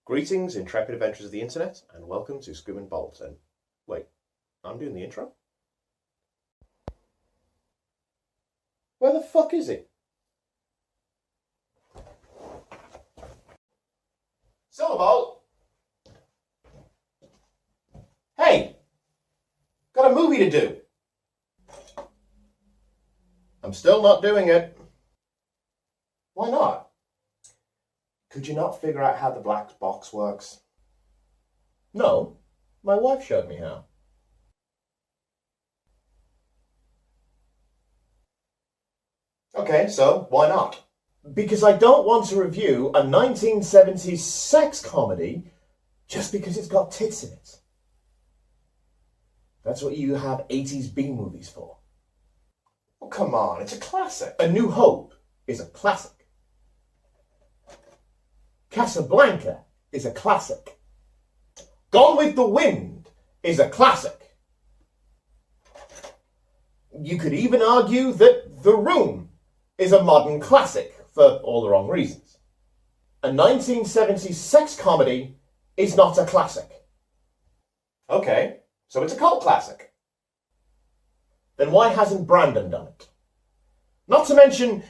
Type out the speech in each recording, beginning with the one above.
Greetings, intrepid adventurers of the internet, and welcome to Scream&bolt. And wait, I'm doing the intro? Where the fuck is it? Silverbolt! Hey! Got a movie to do! I'm still not doing it. Why not? Could you not figure out how the black box works? No, my wife showed me how. Okay, so why not? Because I don't want to review a 1970s sex comedy just because it's got tits in it. That's what you have 80s B movies for. Oh, come on, it's a classic. A New Hope is a classic. Casablanca is a classic. Gone with the Wind is a classic. You could even argue that The Room is a modern classic for all the wrong reasons. A 1970s sex comedy is not a classic. Okay, so it's a cult classic. Then why hasn't Brandon done it? Not to mention,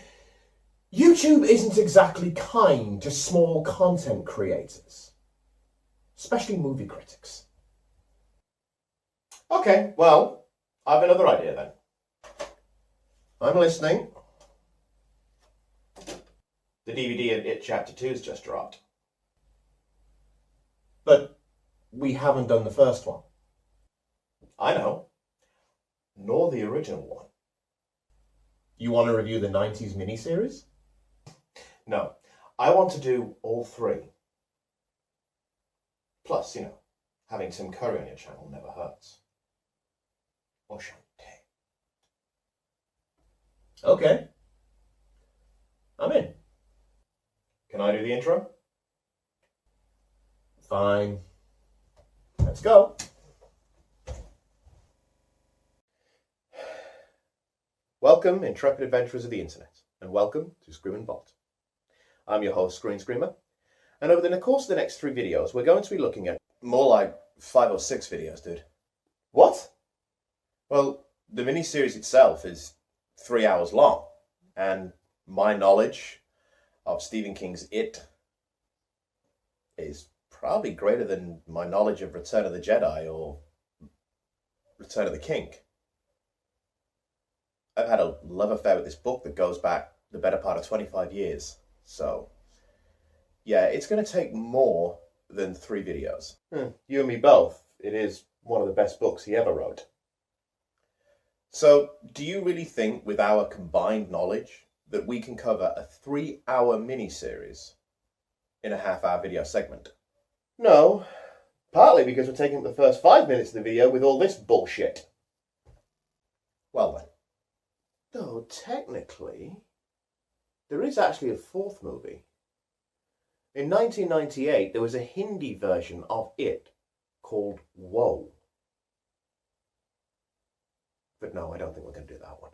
YouTube isn't exactly kind to small content creators, especially movie critics. Okay, well, I have another idea then. I'm listening. The DVD of It Chapter 2's just dropped. But we haven't done the first one. I know. Nor the original one. You want to review the 90s miniseries? No, I want to do all three. Plus, having Tim Curry on your channel never hurts. Or Shantae. Okay. I'm in. Can I do the intro? Fine. Let's go. Welcome, intrepid adventurers of the internet, and welcome to Scream&bolt. I'm your host, Screamer, and over the course of the next 3 videos, we're going to be looking at more like 5 or 6 videos, dude. What? Well, the miniseries itself is 3 hours long, and my knowledge of Stephen King's It is probably greater than my knowledge of Return of the Jedi or Return of the King. I've had a love affair with this book that goes back the better part of 25 years. So, yeah, it's going to take more than 3 videos. You and me both. It is one of the best books he ever wrote. So, do you really think with our combined knowledge that we can cover a 3-hour miniseries in a half-hour video segment? No, partly because we're taking up the first 5 minutes of the video with all this bullshit. Well then. Though, technically, there is actually a 4th movie. In 1998, there was a Hindi version of It called Whoa. But no, I don't think we're going to do that one.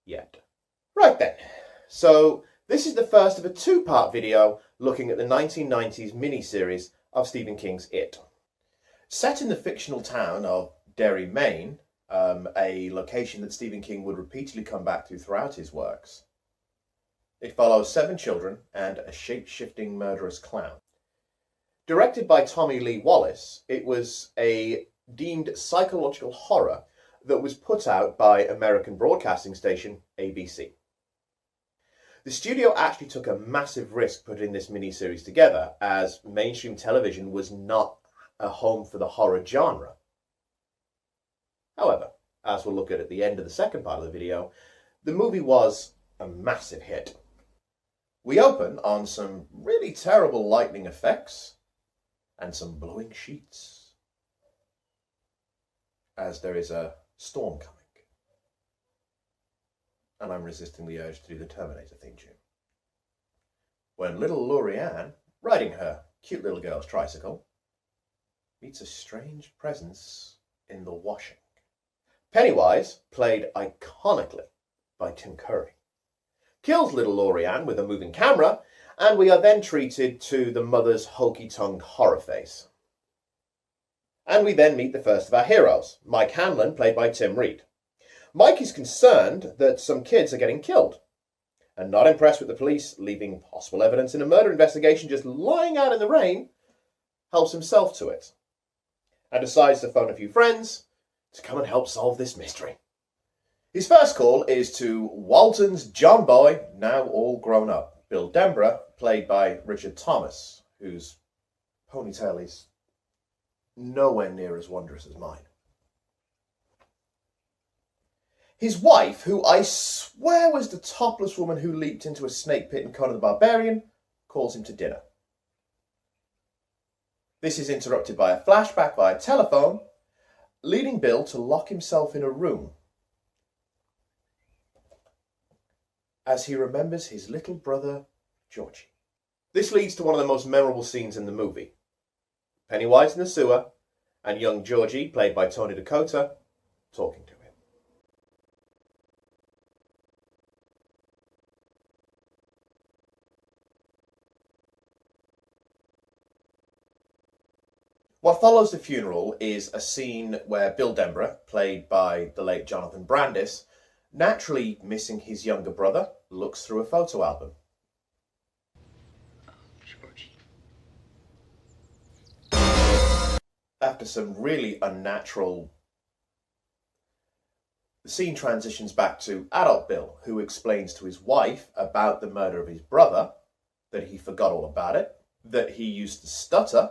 Yet. Right then. So, this is the first of a 2-part video looking at the 1990s miniseries of Stephen King's It. Set in the fictional town of Derry, Maine, a location that Stephen King would repeatedly come back to throughout his works, it follows 7 children and a shape-shifting murderous clown. Directed by Tommy Lee Wallace, it was a deemed psychological horror that was put out by American broadcasting station ABC. The studio actually took a massive risk putting this miniseries together, as mainstream television was not a home for the horror genre. However, as we'll look at the end of the second part of the video, the movie was a massive hit. We open on some really terrible lightning effects and some blowing sheets, as there is a storm coming. And I'm resisting the urge to do the Terminator theme tune. When little Lorianne, riding her cute little girl's tricycle, meets a strange presence in the washing. Pennywise, played iconically by Tim Curry, kills little Lorianne with a moving camera and we are then treated to the mother's hokey-tongued horror face. And we then meet the first of our heroes, Mike Hanlon, played by Tim Reed. Mike is concerned that some kids are getting killed, and not impressed with the police leaving possible evidence in a murder investigation just lying out in the rain, helps himself to it, and decides to phone a few friends to come and help solve this mystery. His first call is to Walton's John Boy, now all grown up, Bill Denborough, played by Richard Thomas, whose ponytail is nowhere near as wondrous as mine. His wife, who I swear was the topless woman who leaped into a snake pit in Conan the Barbarian, calls him to dinner. This is interrupted by a flashback via telephone, leading Bill to lock himself in a room as he remembers his little brother, Georgie. This leads to one of the most memorable scenes in the movie. Pennywise in the sewer, and young Georgie, played by Tony Dakota, talking to him. What follows the funeral is a scene where Bill Denborough, played by the late Jonathan Brandis, naturally missing his younger brother, looks through a photo album. Georgie. After some really unnatural, the scene transitions back to adult Bill, who explains to his wife about the murder of his brother, that he forgot all about it, that he used to stutter,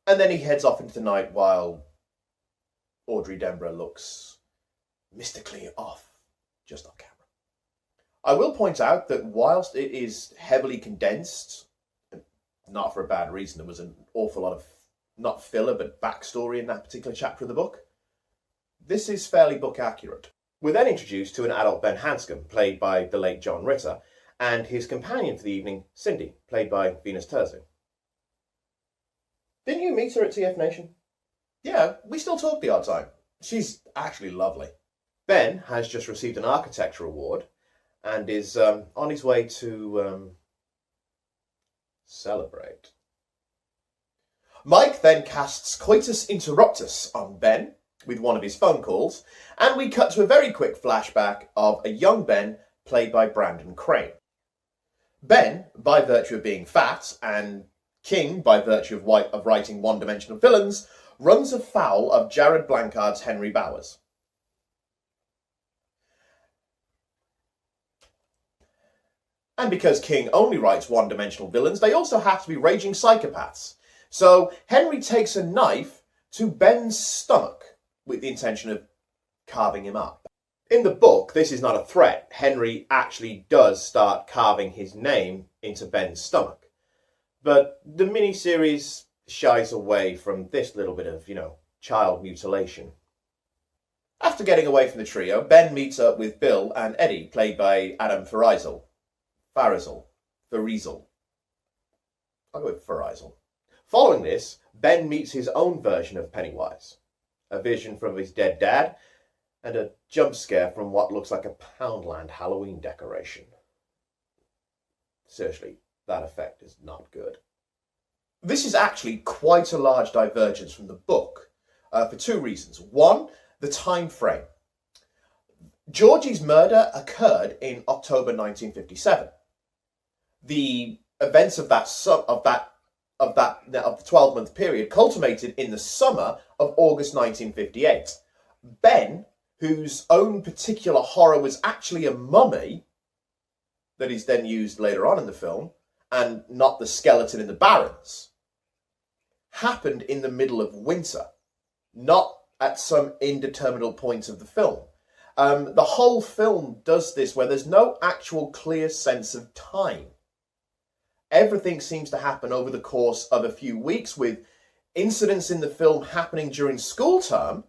and then he heads off into the night while Audrey Denborough looks mystically off, just on camera. I will point out that whilst it is heavily condensed, not for a bad reason, there was an awful lot of, not filler, but backstory in that particular chapter of the book, this is fairly book accurate. We're then introduced to an adult Ben Hanscom, played by the late John Ritter, and his companion for the evening, Cindy, played by Venus Terzu. Didn't you meet her at TF Nation? Yeah, we still talk the odd time. She's actually lovely. Ben has just received an architecture award and is on his way to celebrate. Mike then casts coitus interruptus on Ben with one of his phone calls, and we cut to a very quick flashback of a young Ben played by Brandon Crane. Ben, by virtue of being fat, and King, by virtue of writing one-dimensional villains, runs afoul of Jared Blancard's Henry Bowers. And because King only writes one-dimensional villains, they also have to be raging psychopaths. So Henry takes a knife to Ben's stomach with the intention of carving him up. In the book, this is not a threat. Henry actually does start carving his name into Ben's stomach. But the miniseries shies away from this little bit of, child mutilation. After getting away from the trio, Ben meets up with Bill and Eddie, played by Adam Farisal. I'll go with Farisal. Following this, Ben meets his own version of Pennywise. A vision from his dead dad, and a jump scare from what looks like a Poundland Halloween decoration. Seriously, that effect is not good. This is actually quite a large divergence from the book, for two reasons. One, the time frame. Georgie's murder occurred in October 1957. The events of the 12-month period culminated in the summer of August 1958. Ben, whose own particular horror was actually a mummy that is then used later on in the film, and not the skeleton in the barrens, happened in the middle of winter, not at some indeterminate point of the film. The whole film does this where there's no actual clear sense of time. Everything seems to happen over the course of a few weeks, with incidents in the film happening during school term,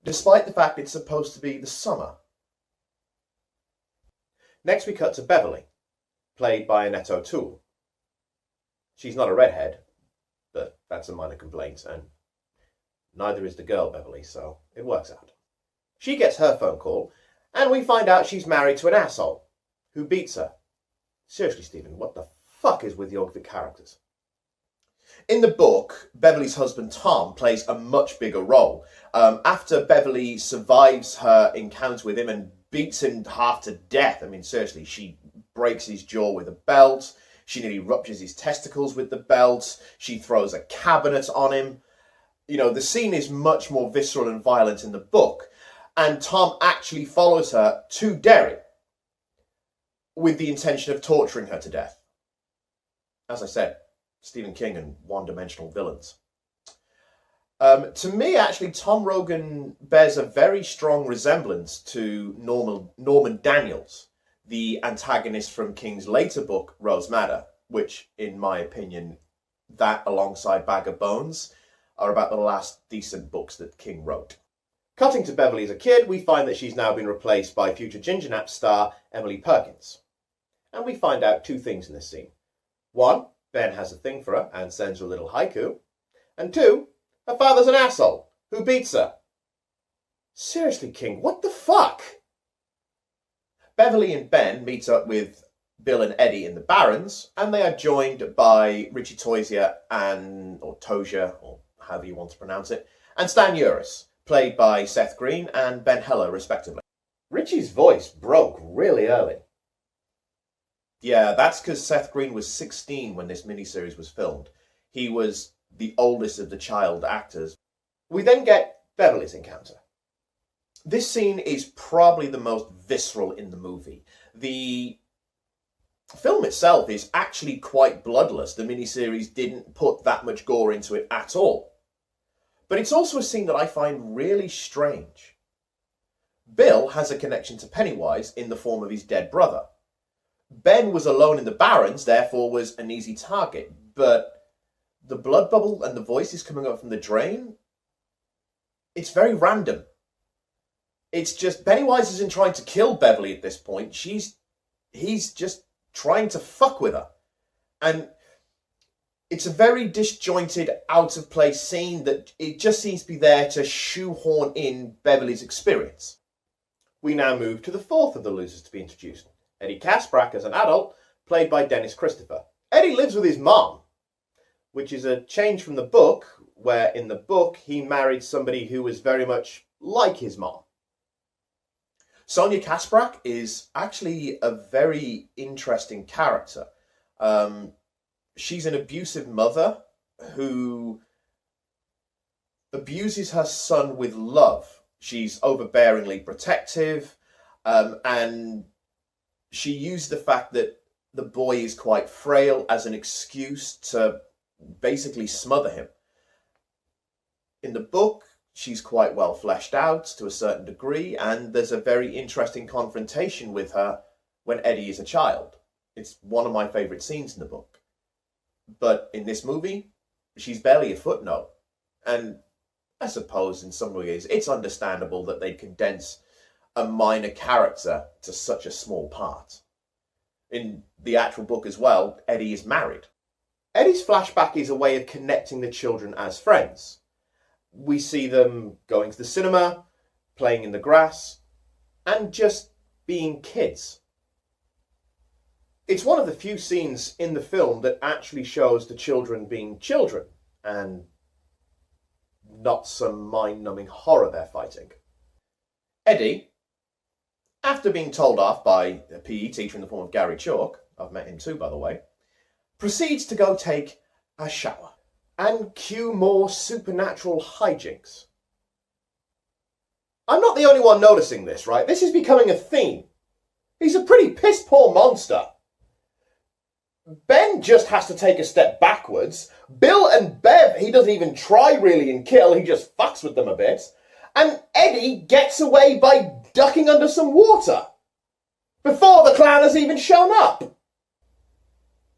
despite the fact it's supposed to be the summer. Next we cut to Beverly, played by Annette O'Toole. She's not a redhead, but that's a minor complaint, and neither is the girl Beverly, so it works out. She gets her phone call, and we find out she's married to an asshole who beats her. Seriously, Stephen, what the fuck is with your characters? In the book, Beverly's husband Tom plays a much bigger role. After Beverly survives her encounter with him and beats him half to death, I mean, seriously, she breaks his jaw with a belt, she nearly ruptures his testicles with the belt, she throws a cabinet on him. You know, the scene is much more visceral and violent in the book, and Tom actually follows her to Derry with the intention of torturing her to death. As I said, Stephen King and one-dimensional villains. To me, actually, Tom Rogan bears a very strong resemblance to Norman Daniels, the antagonist from King's later book, Rose Madder, which, in my opinion, that alongside Bag of Bones are about the last decent books that King wrote. Cutting to Beverly as a kid, we find that she's now been replaced by future Ginger Nap star Emily Perkins. And we find out two things in this scene. One, Ben has a thing for her and sends her a little haiku. And two, her father's an asshole who beats her. Seriously, King, what the fuck? Beverly and Ben meet up with Bill and Eddie in the Barrens, and they are joined by Richie Tozier or Tozier, or however you want to pronounce it, and Stan Uris, played by Seth Green and Ben Heller, respectively. Richie's voice broke really early. Yeah, that's because Seth Green was 16 when this miniseries was filmed. He was the oldest of the child actors. We then get Beverly's encounter. This scene is probably the most visceral in the movie. The film itself is actually quite bloodless. The miniseries didn't put that much gore into it at all. But it's also a scene that I find really strange. Bill has a connection to Pennywise in the form of his dead brother. Ben was alone in the Barrens, therefore was an easy target, but the blood bubble and the voices coming up from the drain, it's very random. It's just, Pennywise isn't trying to kill Beverly at this point, he's just trying to fuck with her. And it's a very disjointed, out of place scene that it just seems to be there to shoehorn in Beverly's experience. We now move to the fourth of the losers to be introduced. Eddie Kasprak as an adult, played by Dennis Christopher. Eddie lives with his mom, which is a change from the book, where in the book he married somebody who was very much like his mom. Sonia Kasprak is actually a very interesting character. She's an abusive mother who abuses her son with love. She's overbearingly protective, and she used the fact that the boy is quite frail as an excuse to basically smother him. In the book, she's quite well fleshed out to a certain degree, and there's a very interesting confrontation with her when Eddie is a child. It's one of my favourite scenes in the book. But in this movie, she's barely a footnote. And I suppose in some ways it's understandable that they condense a minor character to such a small part. In the actual book as well, Eddie is married. Eddie's flashback is a way of connecting the children as friends. We see them going to the cinema, playing in the grass, and just being kids. It's one of the few scenes in the film that actually shows the children being children, and not some mind-numbing horror they're fighting. Eddie, after being told off by a PE teacher in the form of Gary Chalk, I've met him too, by the way, proceeds to go take a shower and cue more supernatural hijinks. I'm not the only one noticing this, right? This is becoming a theme. He's a pretty piss-poor monster. Ben just has to take a step backwards. Bill and Bev, he doesn't even try really and kill, he just fucks with them a bit. And Eddie gets away by ducking under some water before the clown has even shown up.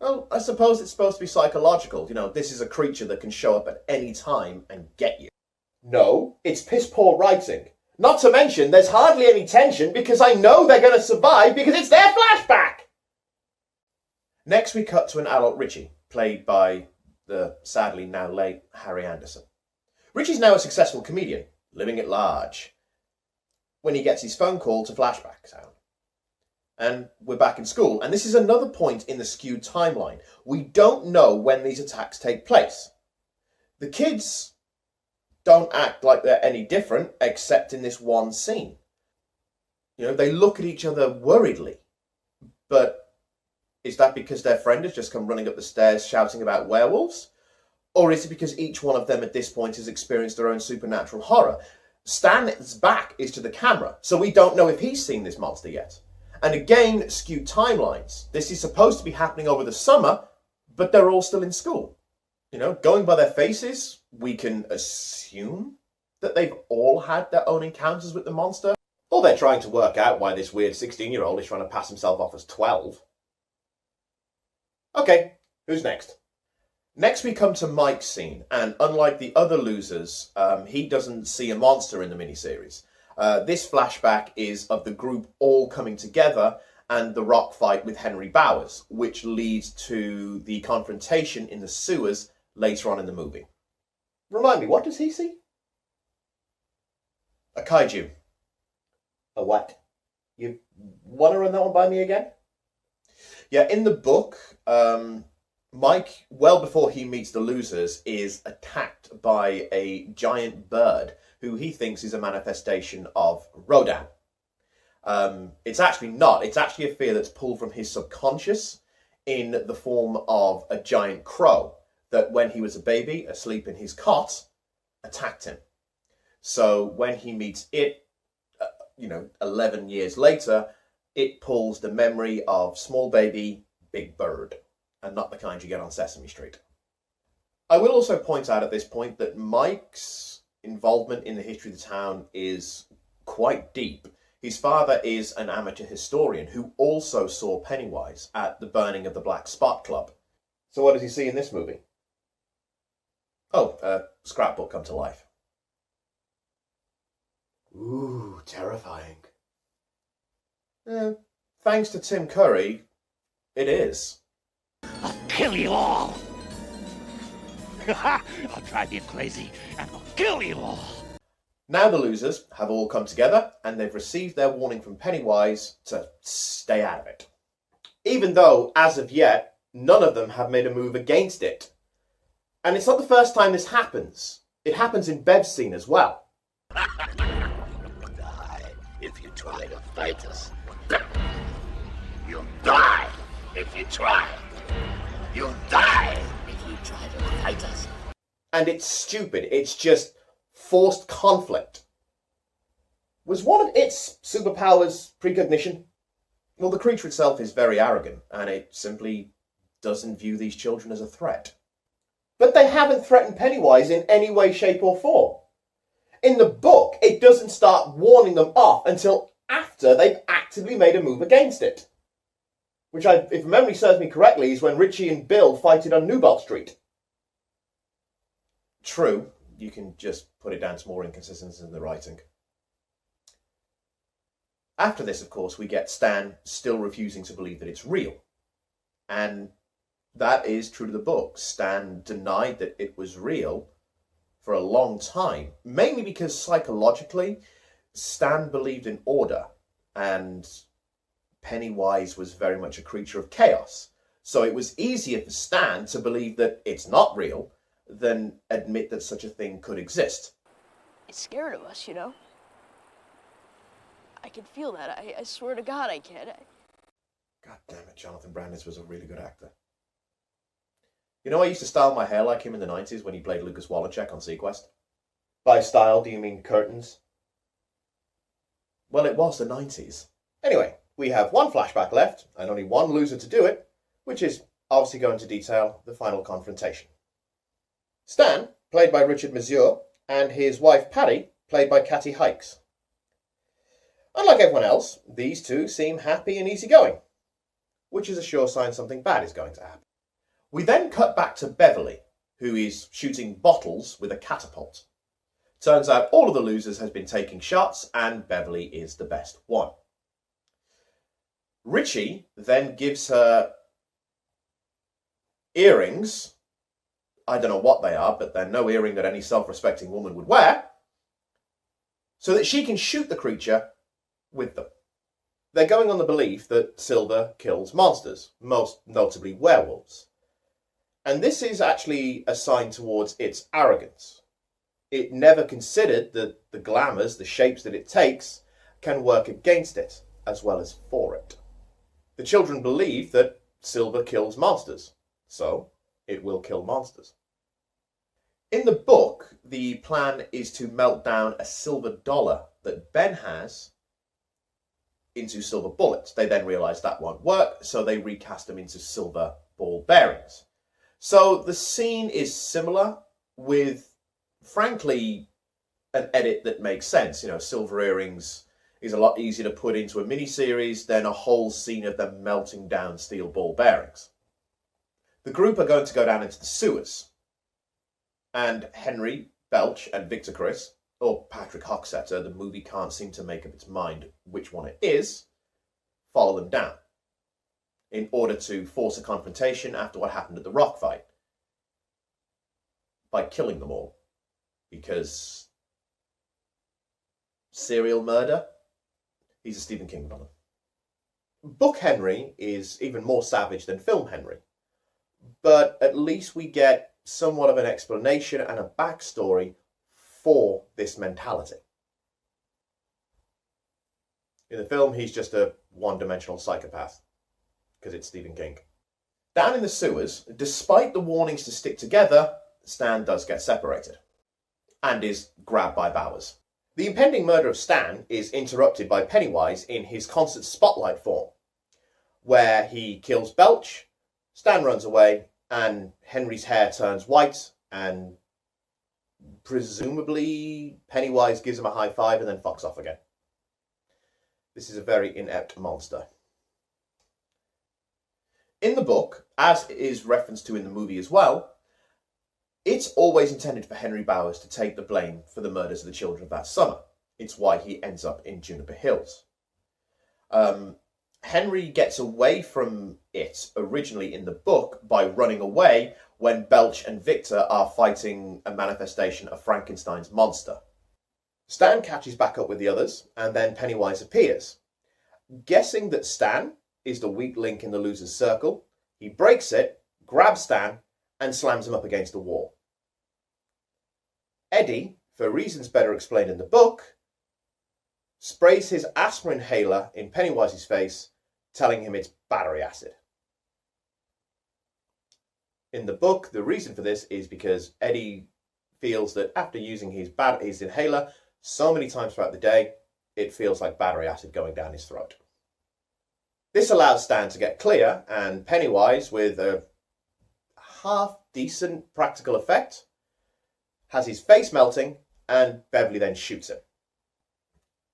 Well, I suppose it's supposed to be psychological. You know, this is a creature that can show up at any time and get you. No, it's piss poor writing. Not to mention, there's hardly any tension because I know they're going to survive because it's their flashback. Next, we cut to an adult Richie, played by the sadly now late Harry Anderson. Richie's now a successful comedian, living at large, when he gets his phone call to flashback sound. and we're back in school. And this is another point in the skewed timeline. We don't know when these attacks take place. The kids don't act like they're any different, except in this one scene. You know, they look at each other worriedly. But is that because their friend has just come running up the stairs shouting about werewolves? Or is it because each one of them at this point has experienced their own supernatural horror? Stan's back is to the camera, so we don't know if he's seen this monster yet. And again, skewed timelines. This is supposed to be happening over the summer, but they're all still in school. You know, going by their faces, we can assume that they've all had their own encounters with the monster. Or they're trying to work out why this weird 16-year-old is trying to pass himself off as 12. Okay, who's next? Next we come to Mike's scene, and unlike the other losers, he doesn't see a monster in the miniseries. This flashback is of the group all coming together and the rock fight with Henry Bowers, which leads to the confrontation in the sewers later on in the movie. Remind me, what does he see? A kaiju. A what? You want to run that one by me again? Yeah, in the book, Mike, well before he meets the losers, is attacked by a giant bird who he thinks is a manifestation of Rodan. It's actually not. It's actually a fear that's pulled from his subconscious in the form of a giant crow that when he was a baby, asleep in his cot, attacked him. So when he meets it, 11 years later, it pulls the memory of small baby, big bird, and not the kind you get on Sesame Street. I will also point out at this point that Mike's involvement in the history of the town is quite deep. His father is an amateur historian who also saw Pennywise at the burning of the Black Spot Club. So what does he see in this movie? Oh, a scrapbook come to life. Ooh, terrifying. Thanks to Tim Curry, it is. I'll kill you all! I'll drive you crazy and I'll kill you all! Now the losers have all come together and they've received their warning from Pennywise to stay out of it. Even though, as of yet, none of them have made a move against it. And it's not the first time this happens. It happens in Bev's scene as well. You'll die if you try to fight us. You'll die if you try. You'll die if you try to fight us. And it's stupid. It's just forced conflict. Was one of its superpowers precognition? Well, the creature itself is very arrogant, and it simply doesn't view these children as a threat. But they haven't threatened Pennywise in any way, shape, or form. In the book, it doesn't start warning them off until after they've actively made a move against it. Which, if memory serves me correctly, is when Richie and Bill fight it on Newbold Street. True, you can just put it down to more inconsistencies in the writing. After this, of course, we get Stan still refusing to believe that it's real. And that is true to the book. Stan denied that it was real for a long time, mainly because psychologically, Stan believed in order, and Pennywise was very much a creature of chaos. So it was easier for Stan to believe that it's not real than admit that such a thing could exist. It's scared of us, you know? I can feel that. I swear to God I can. God damn it, Jonathan Brandis was a really good actor. You know, I used to style my hair like him in the 90s when he played Lucas Wallachek on Sequest. By style, do you mean curtains? Well, it was the 90s. Anyway, we have one flashback left, and only one loser to do it, which is obviously going to detail the final confrontation. Stan, played by Richard Masur, and his wife Patty, played by Kathy Hikes. Unlike everyone else, these two seem happy and easygoing, which is a sure sign something bad is going to happen. We then cut back to Beverly, who is shooting bottles with a catapult. Turns out all of the losers has been taking shots, and Beverly is the best one. Richie then gives her earrings. I don't know what they are, but they're no earring that any self-respecting woman would wear, so that she can shoot the creature with them. They're going on the belief that Silver kills monsters, most notably werewolves. And this is actually a sign towards its arrogance. It never considered that the glamours, the shapes that it takes, can work against it as well as for it. The children believe that Silver kills monsters, so it will kill monsters. In the book, the plan is to melt down a silver dollar that Ben has into silver bullets. They then realise that won't work, so they recast them into silver ball bearings. So the scene is similar with, frankly, an edit that makes sense. You know, silver earrings is a lot easier to put into a miniseries than a whole scene of them melting down steel ball bearings. The group are going to go down into the sewers, and Henry, Belch, and Victor Chris, or Patrick Hocksetter, the movie can't seem to make up its mind which one it is, follow them down in order to force a confrontation after what happened at the rock fight by killing them all. Because serial murder, he's a Stephen King villain. Book Henry is even more savage than film Henry, but at least we get somewhat of an explanation and a backstory for this mentality. In the film, he's just a one-dimensional psychopath, because it's Stephen King. Down in the sewers, despite the warnings to stick together, Stan does get separated, and is grabbed by Bowers. The impending murder of Stan is interrupted by Pennywise in his concert spotlight form, where he kills Belch, Stan runs away, and Henry's hair turns white, and presumably Pennywise gives him a high five and then fucks off again. This is a very inept monster. In the book, as is referenced to in the movie as well, it's always intended for Henry Bowers to take the blame for the murders of the children of that summer. It's why he ends up in Juniper Hills. Henry gets away from it originally in the book by running away when Belch and Victor are fighting a manifestation of Frankenstein's monster. Stan catches back up with the others, and then Pennywise appears. Guessing that Stan is the weak link in the loser's circle, he breaks it, grabs Stan, and slams him up against the wall. Eddie, for reasons better explained in the book, sprays his asthma inhaler in Pennywise's face, telling him it's battery acid. In the book, the reason for this is because Eddie feels that after using his inhaler so many times throughout the day, it feels like battery acid going down his throat. This allows Stan to get clear, and Pennywise, with a half-decent practical effect, has his face melting, and Beverly then shoots him.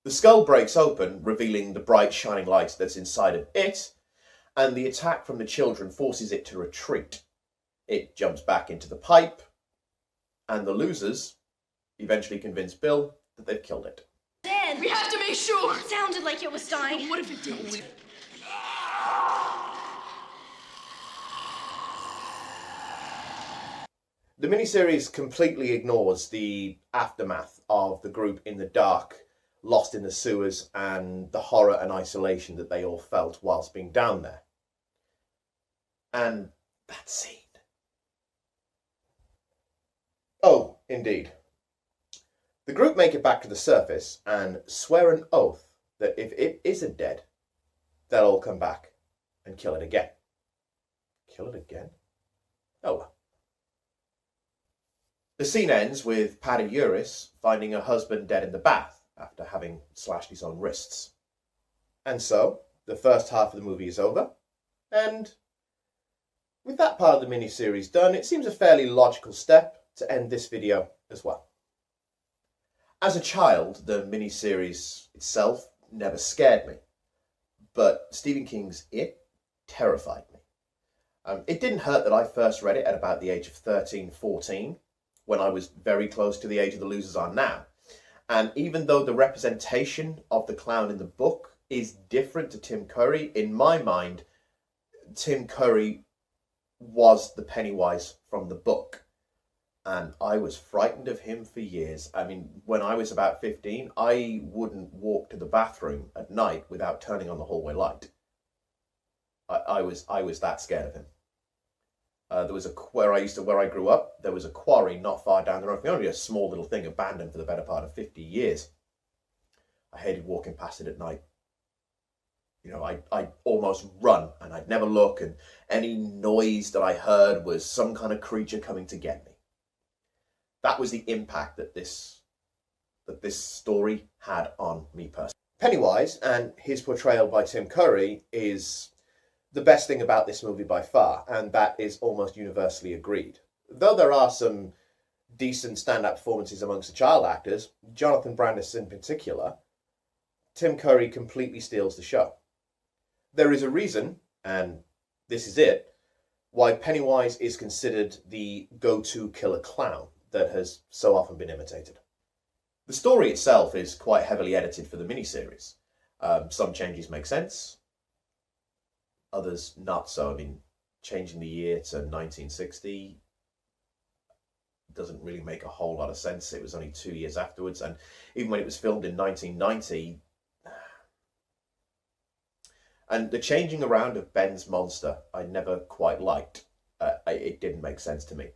The skull breaks open, revealing the bright shining light that's inside of it, and the attack from the children forces it to retreat. It jumps back into the pipe, and the losers eventually convince Bill that they've killed it. Dead! We have to make sure. It sounded like it was dying. What if it didn't? The miniseries completely ignores the aftermath of the group in the dark, lost in the sewers, and the horror and isolation that they all felt whilst being down there. And that scene. Oh, indeed. The group make it back to the surface and swear an oath that if it isn't dead, they'll all come back and kill it again. Kill it again? Oh well. The scene ends with Paddy Uris finding her husband dead in the bath after having slashed his own wrists. And so, the first half of the movie is over, and with that part of the miniseries done, it seems a fairly logical step to end this video as well. As a child, the miniseries itself never scared me, but Stephen King's It terrified me. It didn't hurt that I first read it at about the age of 13, 14, when I was very close to the age of the losers are now. And even though the representation of the clown in the book is different to Tim Curry, in my mind, Tim Curry was the Pennywise from the book. and I was frightened of him for years. I mean, when I was about 15, I wouldn't walk to the bathroom at night without turning on the hallway light. I was that scared of him. There was where I grew up, there was a quarry not far down the road. Only a small little thing abandoned for the better part of 50 years. I hated walking past it at night. You know, I'd almost run and I'd never look, and any noise that I heard was some kind of creature coming to get me. That was the impact that this story had on me personally. Pennywise and his portrayal by Tim Curry is the best thing about this movie by far, and that is almost universally agreed. Though there are some decent stand-up performances amongst the child actors, Jonathan Brandis in particular, Tim Curry completely steals the show. There is a reason, and this is it, why Pennywise is considered the go-to killer clown that has so often been imitated. The story itself is quite heavily edited for the miniseries. Some changes make sense, others not so. I mean, changing the year to 1960 doesn't really make a whole lot of sense. It was only 2 years afterwards, and even when it was filmed in 1990, and the changing around of Ben's monster, I never quite liked. It didn't make sense to me.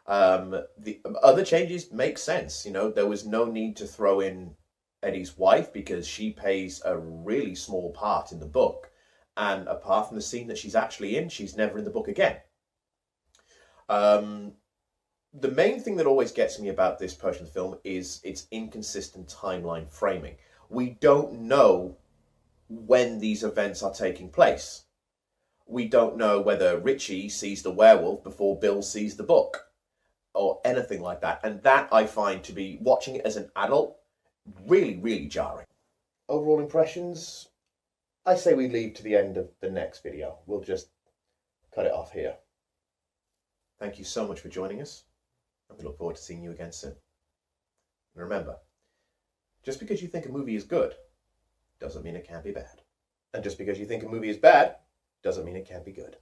The other changes make sense. You know, there was no need to throw in Eddie's wife because she plays a really small part in the book. And apart from the scene that she's actually in, she's never in the book again. The main thing that always gets me about this portion of the film is its inconsistent timeline framing. We don't know when these events are taking place. We don't know whether Richie sees the werewolf before Bill sees the book or anything like that. And that I find to be, watching it as an adult, really, really jarring. Overall impressions, I say we leave to the end of the next video. We'll just cut it off here. Thank you so much for joining us, and we look forward to seeing you again soon. And remember, just because you think a movie is good doesn't mean it can't be bad. And just because you think a movie is bad doesn't mean it can't be good.